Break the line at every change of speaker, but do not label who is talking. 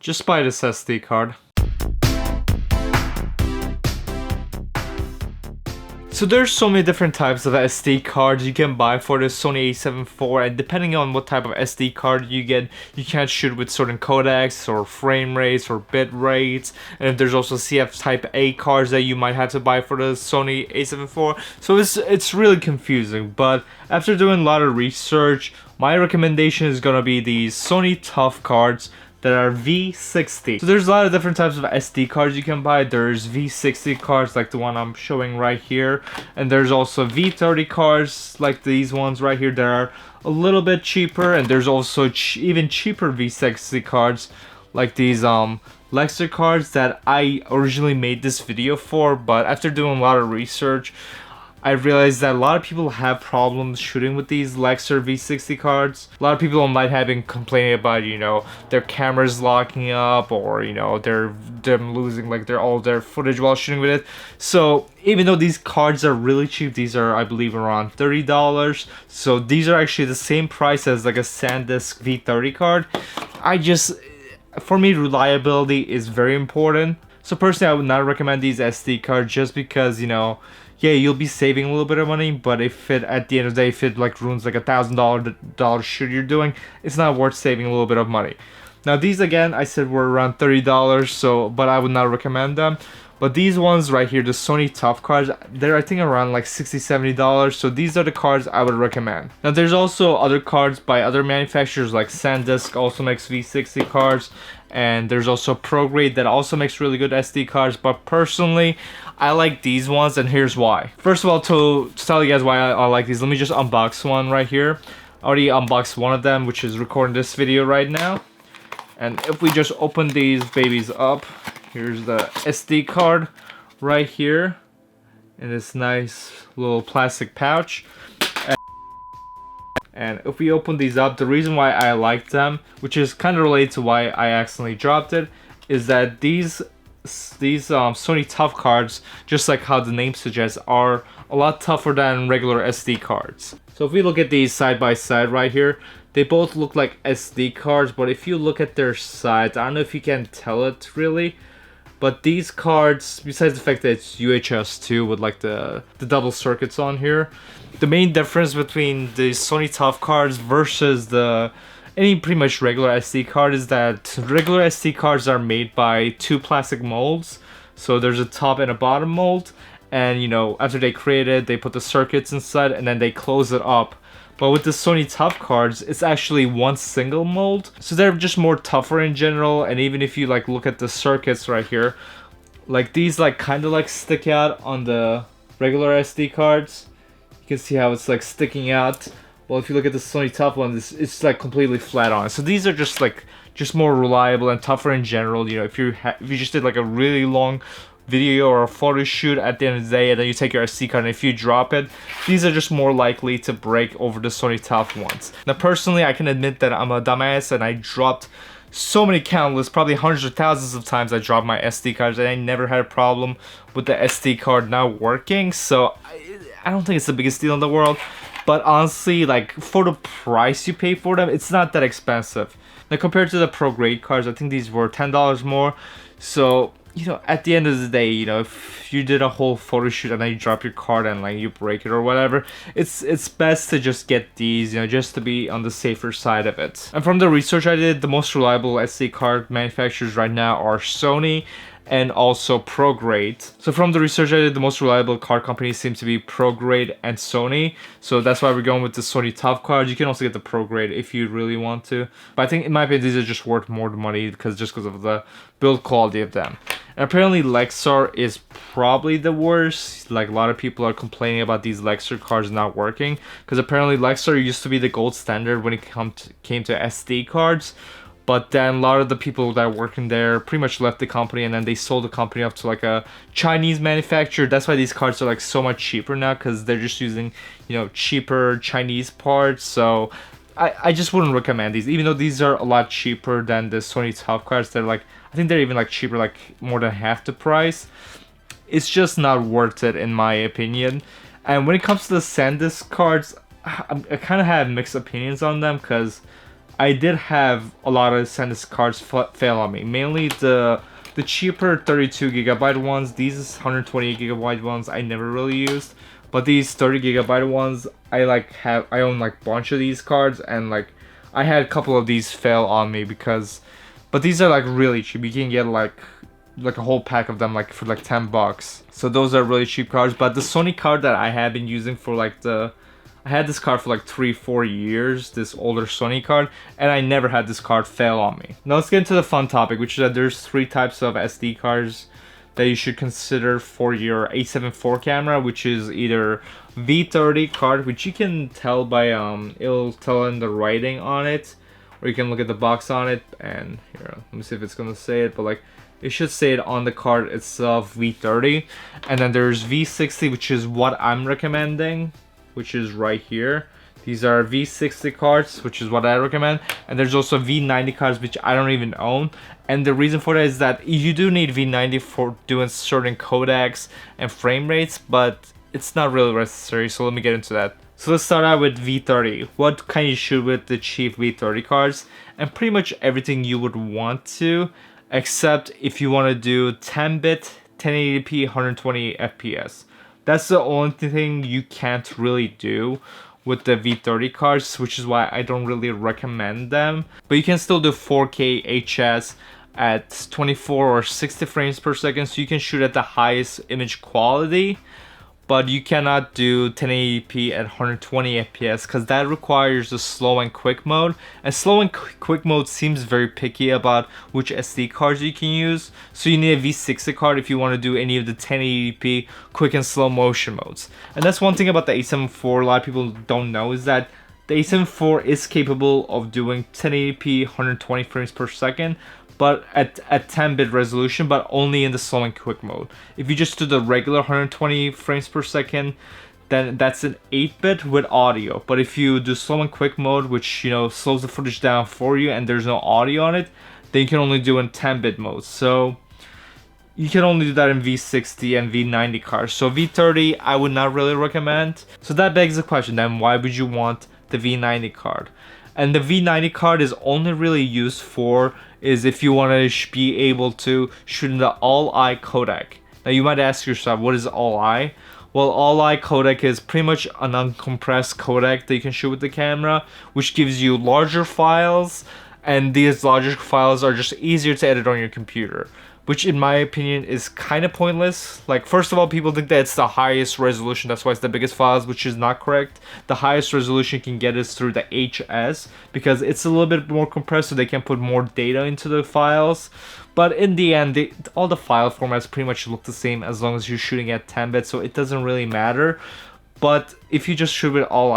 Just buy this SD card. So there's so many different types of SD cards you can buy for the Sony A7 IV, and depending on what type of SD card you get, you can shoot with certain codecs or frame rates or bit rates, and there's also CF type A cards that you might have to buy for the Sony A7 IV. So it's really confusing, but after doing a lot of research, my recommendation is gonna be these Sony Tough cards that are V60. So there's a lot of different types of SD cards you can buy. There's V60 cards like the one I'm showing right here, and there's also V30 cards like these ones right here that are a little bit cheaper, and there's also even cheaper V60 cards like these Lexer cards that I originally made this video for, but after doing a lot of research, I realized that a lot of people have problems shooting with these Lexer V60 cards. A lot of people might have been complaining about, you know, their cameras locking up, or, you know, them losing like all their footage while shooting with it. So even though these cards are really cheap, these are, I believe, around $30. So these are actually the same price as like a SanDisk V30 card. For me, reliability is very important. So personally, I would not recommend these SD cards just because, you know, yeah, you'll be saving a little bit of money, but if it, at the end of the day, if it like ruins like $1,000 shoot you're doing, it's not worth saving a little bit of money. Now these, again, I said were around $30, so, but I would not recommend them. But these ones right here, the Sony Tough cards, they're I think around like $60-70, so these are the cards I would recommend. Now there's also other cards by other manufacturers, like SanDisk also makes V60 cards, and there's also ProGrade that also makes really good SD cards, but personally, I like these ones, and here's why. First of all, to tell you guys why I like these, let me just unbox one right here. I already unboxed one of them, which is recording this video right now. And if we just open these babies up, here's the SD card right here in this nice little plastic pouch. And if we open these up, the reason why I like them, which is kind of related to why I accidentally dropped it, is that these Sony Tough cards, just like how the name suggests, are a lot tougher than regular SD cards. So if we look at these side by side right here, they both look like SD cards, but if you look at their sides, I don't know if you can tell it really, but these cards, besides the fact that it's UHS 2 with like the double circuits on here, the main difference between the Sony Tough cards versus any pretty much regular SD card is that regular SD cards are made by two plastic molds. So there's a top and a bottom mold, and you know, after they create it, they put the circuits inside and then they close it up. But with the Sony Tough cards, it's actually one single mold, so they're just more tougher in general. And even if you like look at the circuits right here, like these like kind of like stick out on the regular SD cards. You can see how it's like sticking out. Well, if you look at the Sony Tough one, it's like completely flat on. So these are just more reliable and tougher in general. You know, if you just did like a really long video or a photo shoot at the end of the day, and then you take your SD card, and if you drop it, these are just more likely to break over the Sony Tough ones. Now personally, I can admit that I'm a dumbass, and I dropped so many countless, probably hundreds of thousands of times I dropped my SD cards, and I never had a problem with the SD card not working. So I don't think it's the biggest deal in the world, but honestly, like for the price you pay for them, it's not that expensive. Now compared to the ProGrade cards, I think these were $10 more. So, you know, at the end of the day, you know, if you did a whole photo shoot and then you drop your card and like you break it or whatever, it's best to just get these, you know, just to be on the safer side of it. And from the research I did, the most reliable SD card manufacturers right now are Sony and also ProGrade. So from the research I did, the most reliable card companies seem to be ProGrade and Sony. So that's why we're going with the Sony Tough cards. You can also get the ProGrade if you really want to. But I think in my opinion, these are just worth more money because of the build quality of them. And apparently Lexar is probably the worst. Like a lot of people are complaining about these Lexar cards not working, because apparently Lexar used to be the gold standard when it came to SD cards. But then a lot of the people that work in there pretty much left the company, and then they sold the company up to like a Chinese manufacturer. That's why these cards are like so much cheaper now, because they're just using, you know, cheaper Chinese parts. So I just wouldn't recommend these, even though these are a lot cheaper than the Sony Tough cards. They're like, I think they're even like cheaper, like more than half the price. It's just not worth it in my opinion. And when it comes to the SanDisk cards, I kind of have mixed opinions on them, because I did have a lot of SanDisk cards fail on me. Mainly the cheaper 32 GB ones. These 128 GB ones I never really used, but these 30 GB ones I own like a bunch of these cards, and like I had a couple of these fail on me because, but these are like really cheap. You can get like a whole pack of them like for like $10. So those are really cheap cards. But the Sony card that I have been using for like I had this card for like 3-4 years, this older Sony card, and I never had this card fail on me. Now let's get into the fun topic, which is that there's 3 types of SD cards that you should consider for your A7IV camera, which is either V30 card, which you can tell by it'll tell in the writing on it, or you can look at the box on it, and here, let me see if it's gonna say it, but like it should say it on the card itself, V30. And then there's V60, which is what I'm recommending, which is right here. These are V60 cards, which is what I recommend. And there's also V90 cards, which I don't even own. And the reason for that is that you do need V90 for doing certain codecs and frame rates, but it's not really necessary, so let me get into that. So let's start out with V30. What can you shoot with the cheap V30 cards? And pretty much everything you would want to, except if you want to do 10-bit, 1080p, 120 FPS. That's the only thing you can't really do with the V30 cards, which is why I don't really recommend them. But you can still do 4K HS at 24 or 60 frames per second, so you can shoot at the highest image quality. But you cannot do 1080p at 120 FPS because that requires the slow and quick mode. And slow and quick mode seems very picky about which SD cards you can use. So you need a V60 card if you want to do any of the 1080p quick and slow motion modes. And that's one thing about the A7IV a lot of people don't know, is that the A7IV is capable of doing 1080p 120 frames per second, but at 10-bit resolution, but only in the slow and quick mode. If you just do the regular 120 frames per second, then that's an 8-bit with audio. But if you do slow and quick mode, which, you know, slows the footage down for you and there's no audio on it, then you can only do in 10-bit mode. So you can only do that in V60 and V90 cards. So V30 I would not really recommend. So that begs the question then, why would you want the V90 card? And the V90 card is only really used for is if you want to be able to shoot in the all-eye codec. Now you might ask yourself, what is all-eye? Well, all-eye codec is pretty much an uncompressed codec that you can shoot with the camera, which gives you larger files, and these larger files are just easier to edit on your computer, which in my opinion is kind of pointless. Like, first of all, people think that it's the highest resolution, that's why it's the biggest files, which is not correct. The highest resolution you can get is through the HS, because it's a little bit more compressed, so they can put more data into the files. But in the end, all the file formats pretty much look the same as long as you're shooting at 10-bit, so it doesn't really matter. But if you just shoot it all